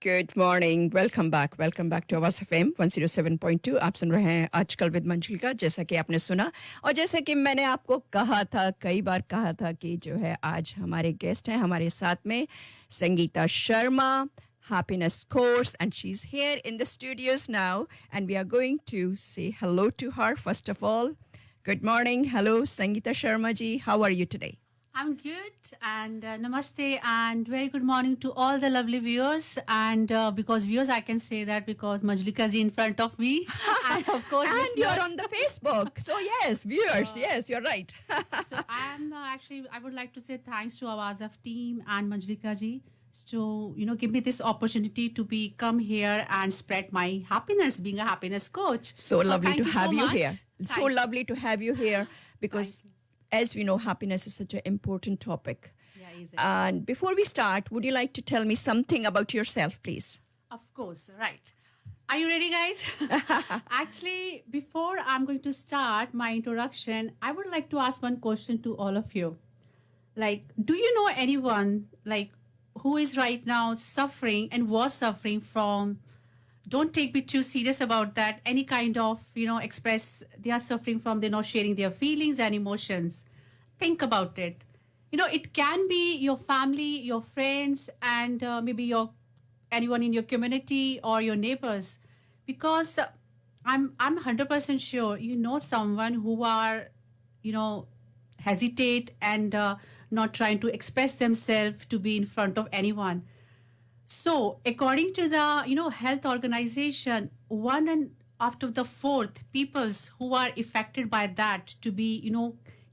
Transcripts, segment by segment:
Good morning welcome back to Awaaz FM 107.2 आप सुन रहे हैं आजकल विद मंजुलिका जैसा कि आपने सुना और जैसा कि मैंने आपको कहा था कई बार कहा था कि जो है आज हमारे गेस्ट हैं हमारे साथ में Sangeeta Sharma happiness course and she's here in the studios now and we are going to say hello to her first of all. Good morning. Hello Sangeeta Sharma ji. How are you today? I'm good and namaste and very good morning to all the lovely viewers and because viewers I can say that because Manjulikaji in front of me and of course and you're on the Facebook so yes viewers yes you're right. So I'm actually I would like to say thanks to Awaz FM team and Manjulikaji to give me this opportunity to be come here and spread my happiness being a happiness coach. So lovely to have you here. So Thank lovely to have you here because as we know, happiness is such an important topic. Yeah, is it? And before we start, would you like to tell me something about yourself, please? Of course, right. Are you ready, guys? Actually, before I'm going to start my introduction, I would like to ask one question to all of you. Like, do you know anyone like who is right now suffering and was suffering from? Don't take me too serious about that. Any kind of, express they are suffering from, they're not sharing their feelings and emotions. Think about it. It can be your family, your friends, and maybe anyone in your community or your neighbors. Because I'm 100% sure someone who are, hesitate and not trying to express themselves to be in front of anyone. So, according to the health organization, 1 and out of the 4th peoples who are affected by that to be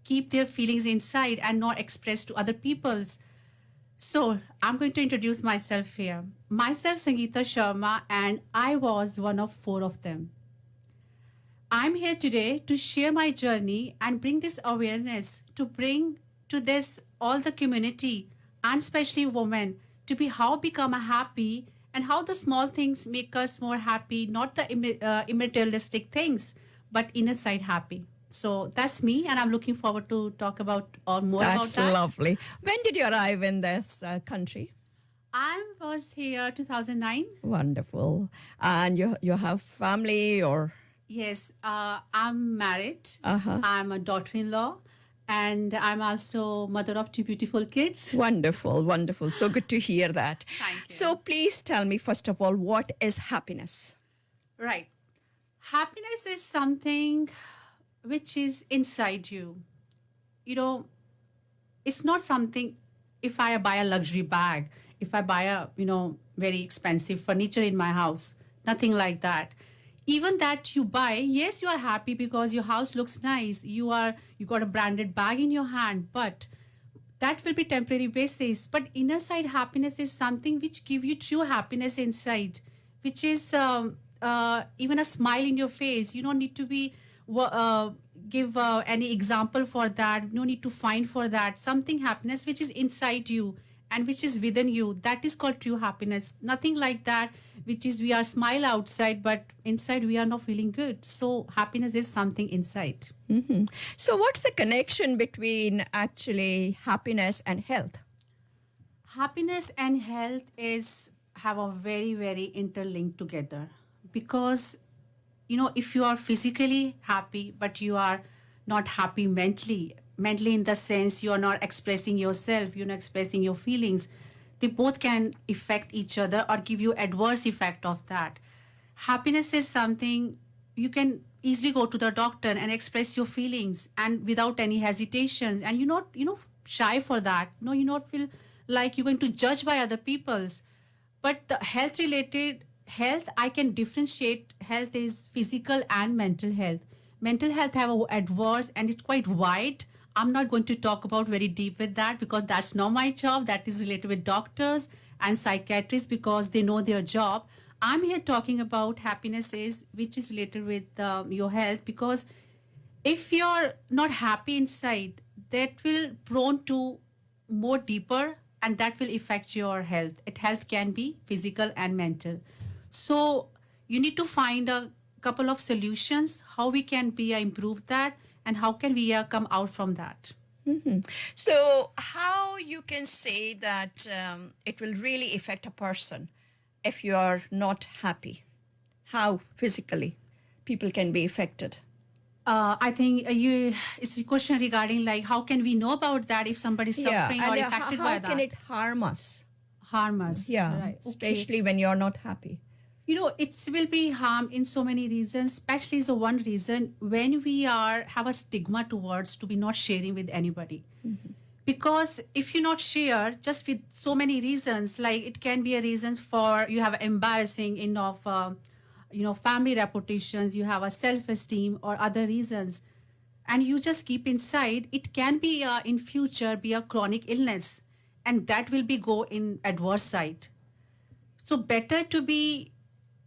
keep their feelings inside and not express to other peoples. So, I'm going to introduce myself here. Myself, Sangeeta Sharma, and I was one of 4 of them. I'm here today to share my journey and bring this awareness to bring to this all the community and especially women to be how become a happy and how the small things make us more happy, not the materialistic things, but inner side happy. So that's me, and I'm looking forward to talk about more about that. That's lovely. When did you arrive in this country? I was here 2009. Wonderful. And you have family or? Yes, I'm married. Uh-huh. I'm a daughter-in-law. And I'm also mother of 2 beautiful kids. Wonderful, wonderful. So good to hear that. Thank you. So please tell me, first of all, what is happiness? Right. Happiness is something which is inside you. It's not something if I buy a luxury bag, if I buy a, very expensive furniture in my house, nothing like that. Even that you buy, yes, you are happy because your house looks nice. You got a branded bag in your hand, but that will be temporary basis. But inner side happiness is something which give you true happiness inside, which is even a smile in your face. You don't need to be give any example for that. No need to find for that. Something happiness which is inside you and which is within you, that is called true happiness. Nothing like that which is we are smile outside but inside we are not feeling good. So happiness is something inside. Mm-hmm. So what's the connection between actually happiness and health? Happiness and health have a very, very interlinked together because if you are physically happy but you are not happy mentally in the sense you are not expressing yourself, you're not expressing your feelings, they both can affect each other or give you adverse effect of that. Happiness is something you can easily go to the doctor and express your feelings and without any hesitations, and you're not shy for that. No, you not feel like you're going to judge by other people's. But the health I can differentiate. Health is physical and mental health. Mental health have a adverse and it's quite wide. I'm not going to talk about very deep with that because that's not my job. That is related with doctors and psychiatrists because they know their job. I'm here talking about happiness which is related with your health, because if you're not happy inside, that will prone to more deeper and that will affect your health. Health can be physical and mental. So you need to find a couple of solutions how we can improve that and how can we come out from that. Mm-hmm. So how you can say that it will really affect a person if you are not happy? How physically people can be affected? I think it's a question regarding like how can we know about that if somebody's Yeah, suffering or and affected how by can that? it harm us? Harm us. Yeah, Right. Okay. especially when you're not happy. It will be harm in so many reasons, especially is the one reason when we have a stigma towards to be not sharing with anybody. Because if you not share just with so many reasons, like it can be a reason for you have embarrassing enough family reputations, you have a self-esteem or other reasons, and you just keep inside, it can be in future be a chronic illness, and that will be go in adverse side. So better to be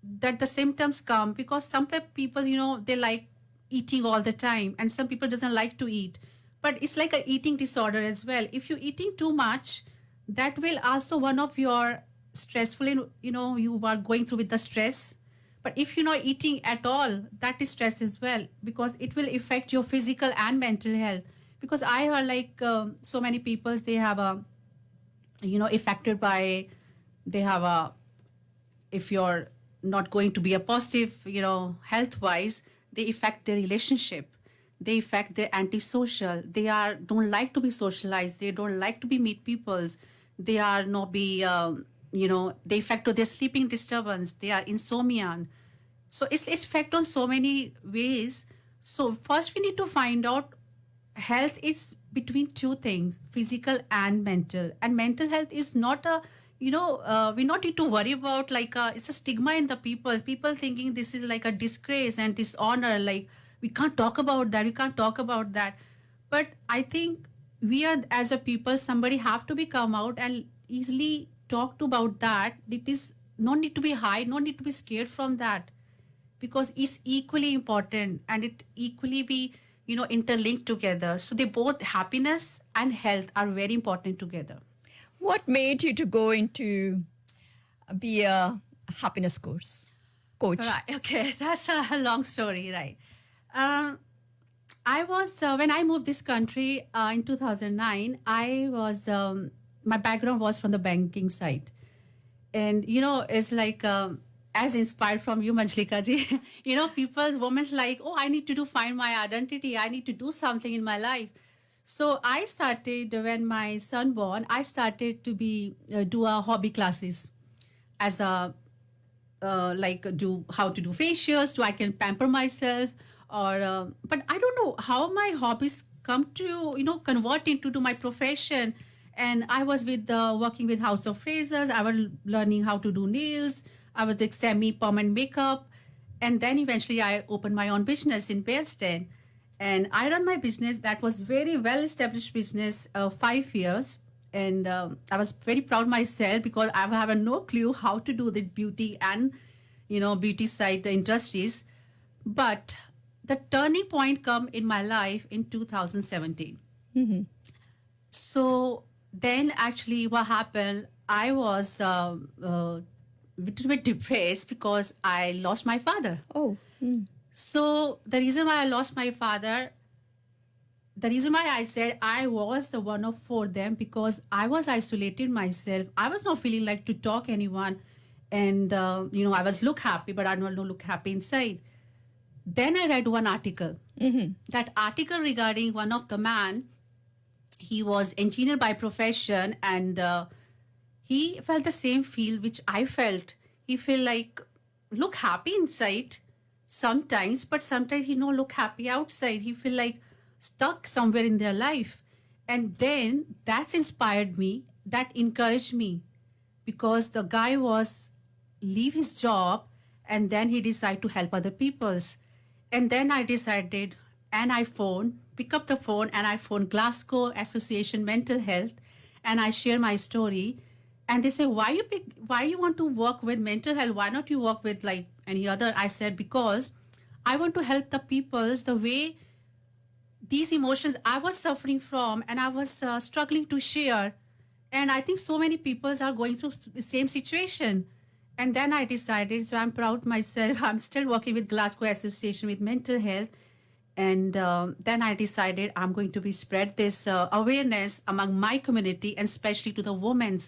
that the symptoms come, because some people they like eating all the time, and some people doesn't like to eat, but it's like a eating disorder as well. If you're eating too much, that will also one of your stressful you are going through with the stress. But if you're not eating at all, that is stress as well, because it will affect your physical and mental health. Because I heard like so many people, they have a affected by, they have a, if you're not going to be a positive, health wise, they affect their relationship, they affect their antisocial, they are don't like to be socialized, they don't like to be meet peoples, they are not be they affect to their sleeping disturbance, they are insomnia. So it's affect on so many ways. So first we need to find out health is between two things, physical and mental. And mental health is not a we not need to worry about like it's a stigma in the people thinking this is like a disgrace and dishonor, like we can't talk about that, we can't talk about that. But I think we are, as a people, somebody have to be come out and easily talk to about that. It is no need to be hide, no need to be scared from that, because it's equally important and it equally be interlinked together. So they both, happiness and health, are very important together. What made you to go into be a happiness coach? Right. Okay. That's a long story, right? I was when I moved this country in 2009. I was my background was from the banking side, and it's like as inspired from you, Manjulikaji. People's women's like, oh, I need to find my identity. I need to do something in my life. So I started when my son born. I started to be do a hobby classes as a like do how to do facials, so I can pamper myself, or but I don't know how my hobbies come to convert into to my profession. And I was with working with House of Frasers. I was learning how to do nails. I was like semi permanent makeup, and then eventually I opened my own business in Bearsden. And I run my business. That was very well established business, 5 years. And I was very proud myself, because I have no clue how to do the beauty and, beauty side industries. But the turning point come in my life in 2017. Mm-hmm. So then actually what happened, I was a little bit depressed because I lost my father. Oh. Mm. So the reason why I lost my father, the reason why I said I was the one of for them, because I was isolated myself. I was not feeling like to talk anyone. And, I was look happy, but I don't look happy inside. Then I read one article. Mm-hmm. That article regarding one of the man, he was engineer by profession, and he felt the same feel which I felt. He feel like look happy inside sometimes, but sometimes he no look happy outside. He feel like stuck somewhere in their life. And then that's inspired me, that encouraged me, because the guy was leave his job, and then he decided to help other peoples. And then I decided, and I pick up the phone, and I phone Glasgow Association Mental Health, and I share my story. And they say, why you want to work with mental health? Why not you work with like any other? I said, because I want to help the peoples the way these emotions I was suffering from, and I was struggling to share. And I think so many people are going through the same situation. And then I decided, so I'm proud myself, I'm still working with Glasgow Association with Mental Health. And then I decided I'm going to be spread this awareness among my community, and especially to the women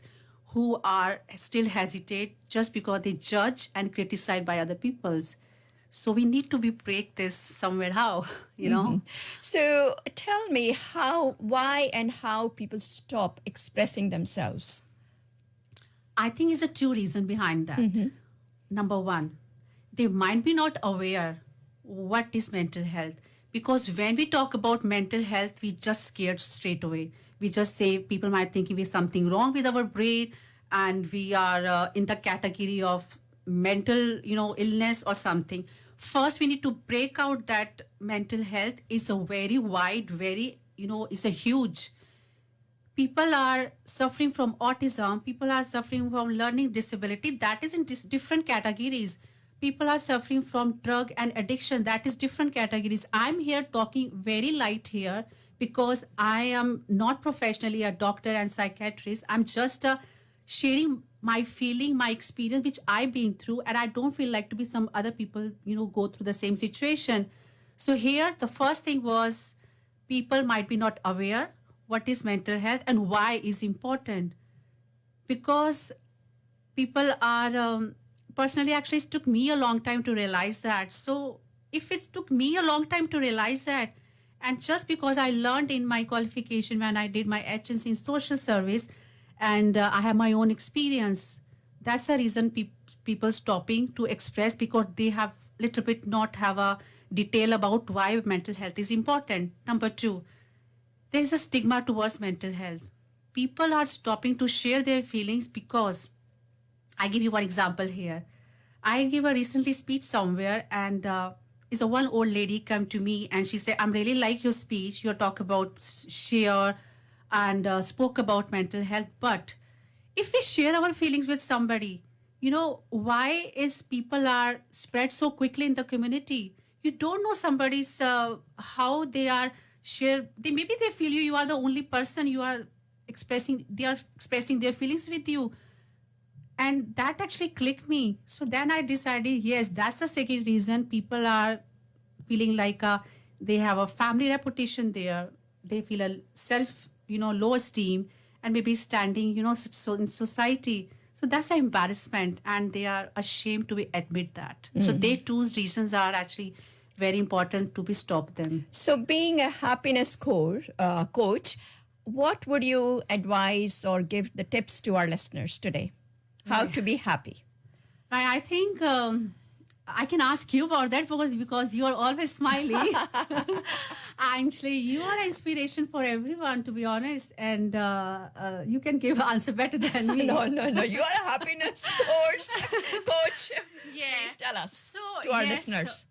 who are still hesitate just because they judge and criticize by other people's. So we need to be break this somewhere how, you know. So tell me why and how people stop expressing themselves. I think it's a two reason behind that. Number one, they might be not aware what is mental health, because when we talk about mental health, we just scared straight away. We just say people might think we have something wrong with our brain, and we are in the category of mental, illness or something. First, we need to break out that mental health is a very wide, very, it's a huge. People are suffering from autism, people are suffering from learning disability, that is in different categories. People are suffering from drug and addiction, that is different categories. I'm here talking very light here because I am not professionally a doctor and psychiatrist. I'm just sharing my feeling, my experience, which I've been through, and I don't feel like to be some other people, go through the same situation. So here, the first thing was people might be not aware what is mental health and why is important. Because people are, personally, actually, it took me a long time to realize that. So if it took me a long time to realize that, and just because I learned in my qualification when I did my HNC in social service, and I have my own experience, that's the reason people stopping to express, because they have little bit not have a detail about why mental health is important. Number two, there is a stigma towards mental health. People are stopping to share their feelings because, I give you one example here. I give a recently speech somewhere, and is a one old lady come to me and she said, "I'm really like your speech. You talk about share and spoke about mental health, but if we share our feelings with somebody, why is people are spread so quickly in the community? You don't know somebody's how they are share. Maybe they feel you are the only person you are expressing. They are expressing their feelings with you." And that actually clicked me. So then I decided, yes, that's the second reason people are feeling like they have a family reputation there. They feel a self, low esteem, and maybe standing, so in society. So that's an embarrassment, and they are ashamed to admit that. So they two reasons are actually very important to be stop them. So being a happiness coach, what would you advise or give the tips to our listeners today? How to be happy? Right, I think I can ask you about that because you are always smiling. Actually, you are an inspiration for everyone, to be honest, and you can give answer better than me. No. You are a happiness coach. Please tell us to our listeners.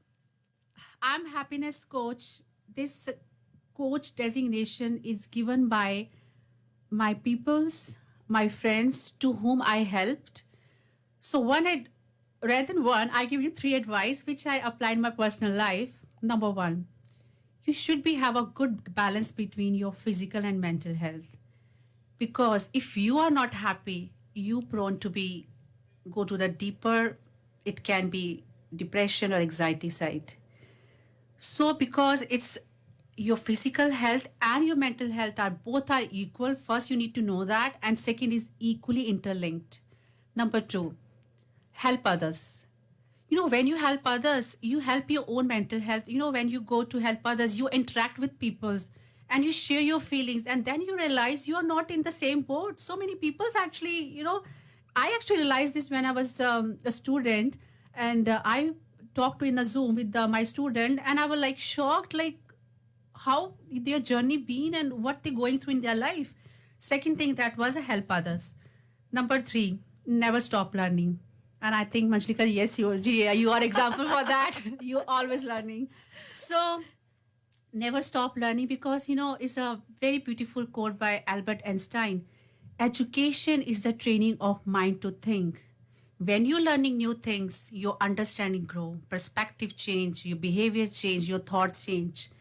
I'm happiness coach. This coach designation is given by my peoples, my friends to whom I helped. So rather than one, I give you three advice which I apply in my personal life. Number one, you should have a good balance between your physical and mental health. Because if you are not happy, you prone to go to the deeper, it can be depression or anxiety side. So because it's your physical health and your mental health are equal, first you need to know that, and second is equally interlinked. Number two, help others. When you help others, you help your own mental health. When you go to help others, you interact with people and you share your feelings, and then you realize you are not in the same boat. So many people actually, I actually realized this when I was a student, and I talked in a Zoom with my student, and I was like shocked, like how their journey been and what they're going through in their life. Second thing that was help others. Number three, never stop learning. And I think Manjulika, yes, you are example for that. You always learning. So never stop learning, because it's a very beautiful quote by Albert Einstein. Education is the training of mind to think. When you're learning new things, your understanding grow, perspective change, your behavior change, your thoughts change,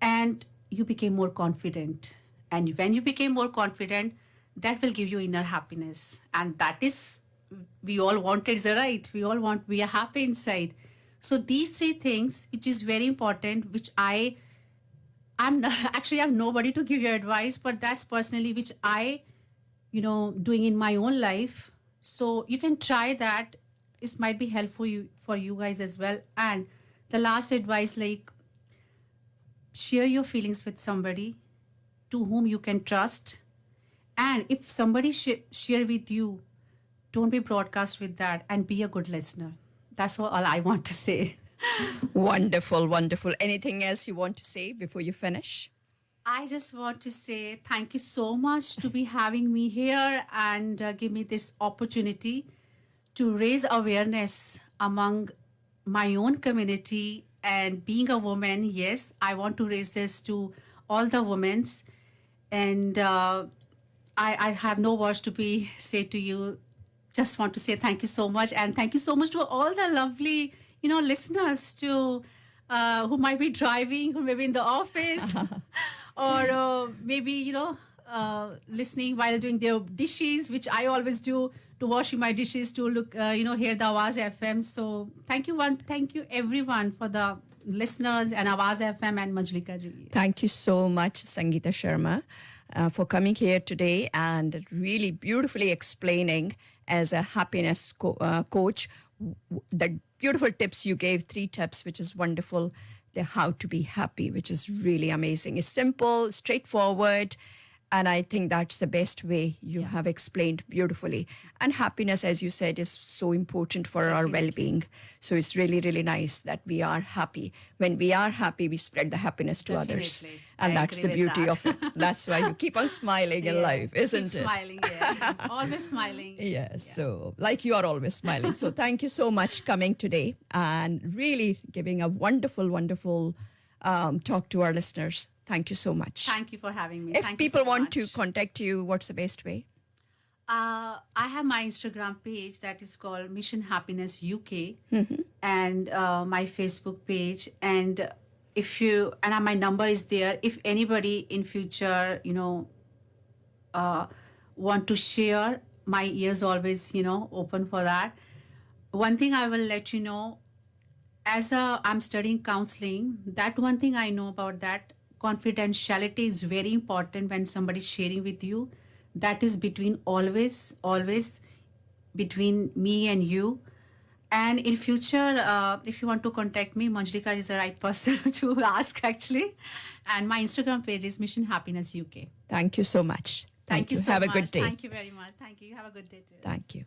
and you became more confident. And when you became more confident, that will give you inner happiness. And that is, we all want it, right? We are happy inside. So these three things, which is very important, which I'm not, actually, I'm nobody to give you advice, but that's personally which I, doing in my own life. So you can try that. This might be helpful for you guys as well. And the last advice, like, share your feelings with somebody to whom you can trust. And if somebody share with you, don't be broadcast with that, and be a good listener. That's all I want to say. Wonderful, wonderful. Anything else you want to say before you finish? I just want to say thank you so much to be having me here and give me this opportunity to raise awareness among my own community. And being a woman, yes, I want to raise this to all the women. And I have no words to say to you. Just want to say thank you so much, and thank you so much to all the lovely listeners to who might be driving, who may be in the office, or maybe listening while doing their dishes, which I always do, to washing my dishes, to look hear the Awaz FM. So thank you everyone for the listeners and Awaz FM and Manjulikaji. Thank you so much, Sangeeta Sharma, for coming here today and really beautifully explaining as a happiness coach the beautiful tips you gave, 3 tips, which is wonderful. The how to be happy, which is really amazing. It's simple, straightforward, and I think that's the best way you have explained beautifully. And happiness, as you said, is so important for our well-being. So it's really, really nice that we are happy. When we are happy, we spread the happiness to others. And that's the beauty of it. That's why you keep on smiling in life, isn't it? Smiling, yeah. Always smiling. Yes, so like you are always smiling. So thank you so much coming today and really giving a wonderful, wonderful talk to our listeners. Thank you so much. Thank you for having me. If Thank people you so want much. to contact you, what's the best way? I have my Instagram page that is called Mission Happiness UK, and my Facebook page. And my number is there. If anybody in future, want to share, my ears always, open for that. One thing I will let you know, I'm studying counseling, that one thing I know about that, confidentiality is very important when somebody's sharing with you. That is always between me and you. And in future, if you want to contact me, Manjulika is the right person to ask, actually. And my Instagram page is Mission Happiness UK. Thank you so much. Thank you so Have much. a good day. Thank you very much. Thank you. You have a good day too. Thank you.